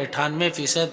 98%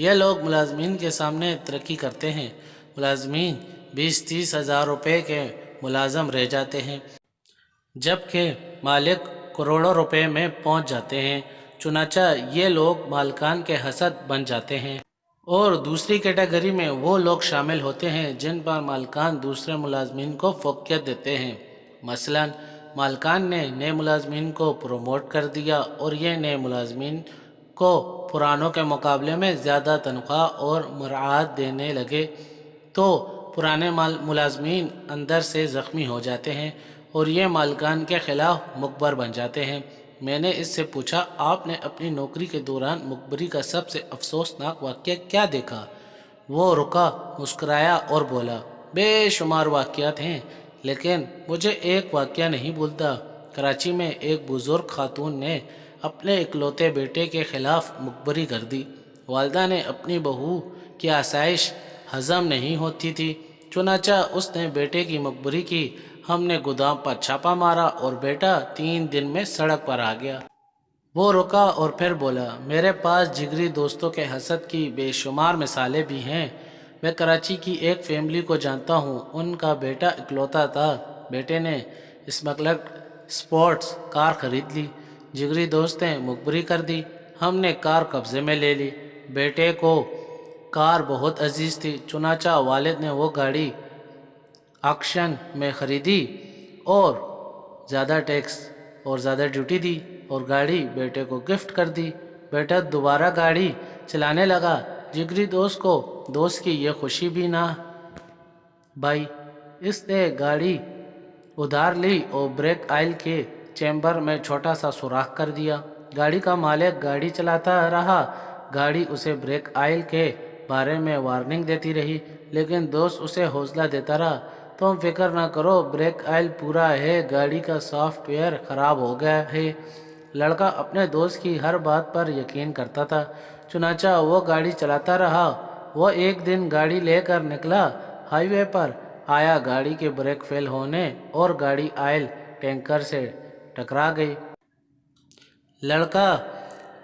یہ لوگ ملازمین کے سامنے ترقی کرتے ہیں، ملازمین 20-30 ہزار روپے کے ملازم رہ جاتے ہیں، جبکہ مالک کروڑوں روپے میں پہنچ جاتے ہیں۔ چنانچہ یہ لوگ مالکان کے حسد بن جاتے ہیں، اور دوسری کیٹیگری میں وہ لوگ شامل ہوتے ہیں جن پر مالکان دوسرے ملازمین کو فوقیت دیتے ہیں۔ مثلا مالکان نے نئے ملازمین کو پروموٹ کر دیا اور یہ نئے ملازمین کو پرانوں کے مقابلے میں زیادہ تنخواہ اور مراعات دینے لگے، تو پرانے ملازمین اندر سے زخمی ہو جاتے ہیں اور یہ مالکان کے خلاف مخبر بن جاتے ہیں۔ میں نے اس سے پوچھا، آپ نے اپنی نوکری کے دوران مخبری کا سب سے افسوسناک واقعہ کیا دیکھا؟ وہ رکا، مسکرایا اور بولا، بے شمار واقعات ہیں، لیکن مجھے ایک واقعہ نہیں بھولتا۔ کراچی میں ایک بزرگ خاتون نے اپنے اکلوتے بیٹے کے خلاف مخبری کر دی۔ والدہ نے اپنی بہو کی آسائش ہضم نہیں ہوتی تھی، چنانچہ اس نے بیٹے کی مخبری کی۔ ہم نے گودام پر چھاپا مارا اور بیٹا 3 دن میں سڑک پر آ گیا۔ وہ رکا اور پھر بولا، میرے پاس جگری دوستوں کے حسد کی بے شمار مثالیں بھی ہیں۔ میں کراچی کی ایک فیملی کو جانتا ہوں، ان کا بیٹا اکلوتا تھا۔ بیٹے نے اسمگلڈ اسپورٹس کار خرید لی، جگری دوست نے مخبری کر دی، ہم نے کار قبضے میں لے لی۔ بیٹے کو کار بہت عزیز تھی، چنانچہ والد نے وہ گاڑی آکشن میں خریدی اور زیادہ ٹیکس اور زیادہ ڈیوٹی دی اور گاڑی بیٹے کو گفٹ کر دی۔ بیٹا دوبارہ گاڑی چلانے لگا۔ جگری دوست کی یہ خوشی بھی نہ بھائی، اس نے گاڑی ادھار لی اور بریک آئل کے چیمبر میں چھوٹا سا سوراخ کر دیا۔ گاڑی کا مالک گاڑی چلاتا رہا، گاڑی اسے بریک آئل کے بارے میں وارننگ دیتی رہی، لیکن دوست اسے حوصلہ دیتا رہا، تم فکر نہ کرو، بریک آئل پورا ہے، گاڑی کا سافٹ ویئر خراب ہو گیا ہے۔ لڑکا اپنے دوست کی ہر بات پر یقین کرتا تھا، چنانچہ وہ گاڑی چلاتا رہا۔ وہ ایک دن گاڑی لے کر نکلا، ہائی وے پر آیا، گاڑی کے بریک فیل ہونے اور گاڑی آئل ٹینکر سے ٹکرا گئی۔ لڑکا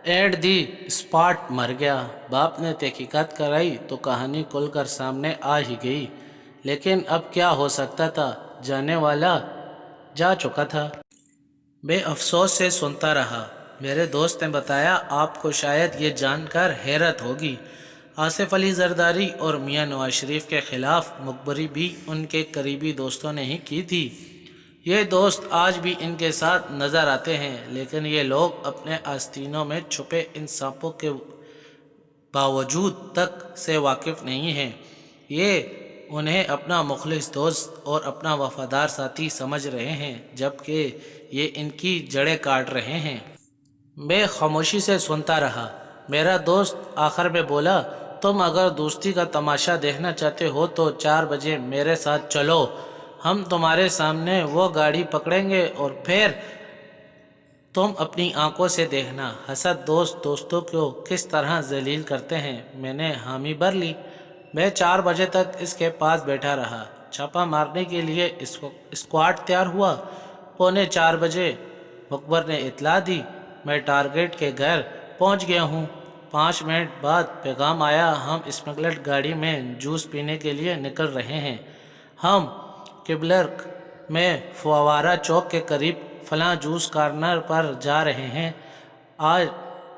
ایٹ دی اسپاٹ مر گیا۔ باپ نے تحقیقات کرائی تو کہانی کھل کر سامنے آ ہی گئی، لیکن اب کیا ہو سکتا تھا، جانے والا جا چکا تھا۔ بے افسوس سے سنتا رہا۔ میرے دوست نے بتایا، آپ کو شاید یہ جان کر حیرت ہوگی، آصف علی زرداری اور میاں نواز شریف کے خلاف مخبری بھی ان کے قریبی دوستوں نے ہی کی تھی۔ یہ دوست آج بھی ان کے ساتھ نظر آتے ہیں، لیکن یہ لوگ اپنے آستینوں میں چھپے ان سانپوں کے باوجود تک سے واقف نہیں ہیں۔ یہ انہیں اپنا مخلص دوست اور اپنا وفادار ساتھی سمجھ رہے ہیں، جبکہ یہ ان کی جڑیں کاٹ رہے ہیں۔ میں خاموشی سے سنتا رہا۔ میرا دوست آخر میں بولا، تم اگر دوستی کا تماشا دیکھنا چاہتے ہو تو 4 بجے میرے ساتھ چلو، ہم تمہارے سامنے وہ گاڑی پکڑیں گے اور پھر تم اپنی آنکھوں سے دیکھنا حسد دوستوں کو کس طرح ذلیل کرتے ہیں۔ میں نے حامی بھر لی۔ میں 4 بجے تک اس کے پاس بیٹھا رہا۔ چھاپا مارنے کے لیے اسکواڈ تیار ہوا۔ 3:45 بجے مخبر نے اطلاع دی، میں ٹارگیٹ کے گھر پہنچ گیا ہوں۔ 5 منٹ بعد پیغام آیا، ہم اسمگلڈ گاڑی میں جوس پینے کے لیے نکل رہے ہیں، ہم کبلرک میں فوارہ چوک کے قریب فلاں جوس کارنر پر جا رہے ہیں، آج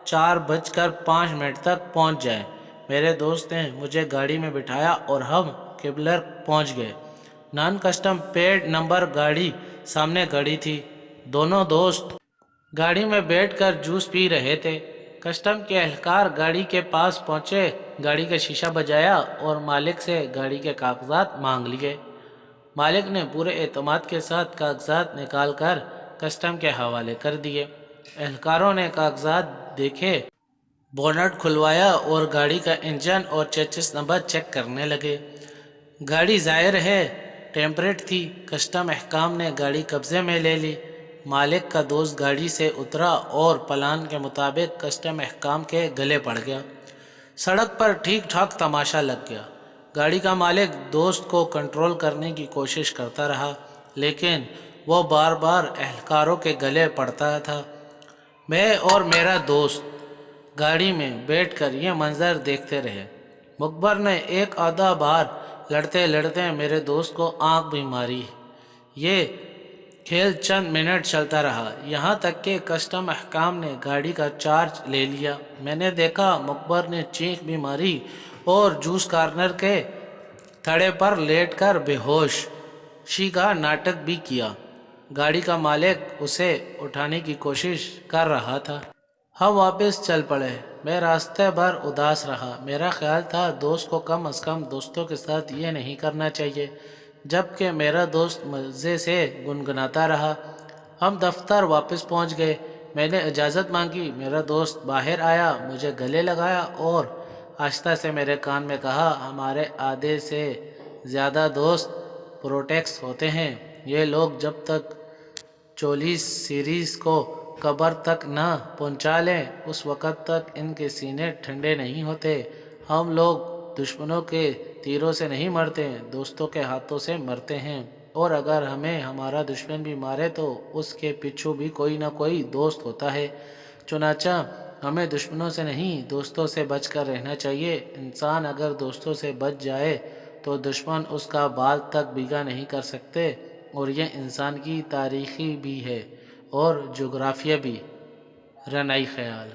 4:05 تک پہنچ جائیں۔ میرے دوست نے مجھے گاڑی میں بٹھایا اور ہم کبلرک پہنچ گئے۔ نان کسٹم پیڈ نمبر گاڑی سامنے کھڑی تھی۔ دونوں دوست گاڑی میں بیٹھ کر جوس پی رہے تھے۔ کسٹم کے اہلکار گاڑی کے پاس پہنچے، گاڑی کا شیشہ بجایا اور مالک سے گاڑی کے کاغذات مانگ لیے۔ مالک نے پورے اعتماد کے ساتھ کاغذات نکال کر کسٹم کے حوالے کر دیے۔ اہلکاروں نے کاغذات دیکھے، بونٹ کھلوایا اور گاڑی کا انجن اور چیسس نمبر چیک کرنے لگے۔ گاڑی ظاہر ہے ٹیمپرڈ تھی۔ کسٹم احکام نے گاڑی قبضے میں لے لی۔ مالک کا دوست گاڑی سے اترا اور پلان کے مطابق کسٹم احکام کے گلے پڑ گیا۔ سڑک پر ٹھیک ٹھاک تماشا لگ گیا۔ گاڑی کا مالک دوست کو کنٹرول کرنے کی کوشش کرتا رہا، لیکن وہ بار بار اہلکاروں کے گلے پڑتا تھا۔ میں اور میرا دوست گاڑی میں بیٹھ کر یہ منظر دیکھتے رہے۔ مخبر نے ایک آدھا بار لڑتے لڑتے میرے دوست کو آنکھ بھی ماری۔ یہ کھیل چند منٹ چلتا رہا، یہاں تک کہ کسٹم حکام نے گاڑی کا چارج لے لیا۔ میں نے دیکھا مخبر نے چینخ بھی ماری اور جوس کارنر کے تھڑے پر لیٹ کر بے ہوشی کا ناٹک بھی کیا۔ گاڑی کا مالک اسے اٹھانے کی کوشش کر رہا تھا۔ ہم واپس چل پڑے۔ میں راستے بھر اداس رہا۔ میرا خیال تھا دوست کو کم از کم دوستوں کے ساتھ یہ نہیں کرنا چاہیے، جبکہ میرا دوست مزے سے گنگناتا رہا۔ ہم دفتر واپس پہنچ گئے۔ میں نے اجازت مانگی۔ میرا دوست باہر آیا، مجھے گلے لگایا اور آہستہ سے میرے کان میں کہا، ہمارے آدھے سے زیادہ دوست پروٹیکس ہوتے ہیں۔ یہ لوگ جب تک 40 سیریز کو قبر تک نہ پہنچا لیں اس وقت تک ان کے سینے ٹھنڈے نہیں ہوتے۔ ہم لوگ دشمنوں کے تیروں سے نہیں مرتے، دوستوں کے ہاتھوں سے مرتے ہیں، اور اگر ہمیں ہمارا دشمن بھی مارے تو اس کے پیچھے بھی کوئی نہ کوئی دوست ہوتا ہے۔ چنانچہ ہمیں دشمنوں سے نہیں دوستوں سے بچ کر رہنا چاہیے۔ انسان اگر دوستوں سے بچ جائے تو دشمن اس کا بال تک بھیگا نہیں کر سکتے، اور یہ انسان کی تاریخ بھی ہے اور جغرافیہ بھی۔ رنائی خیال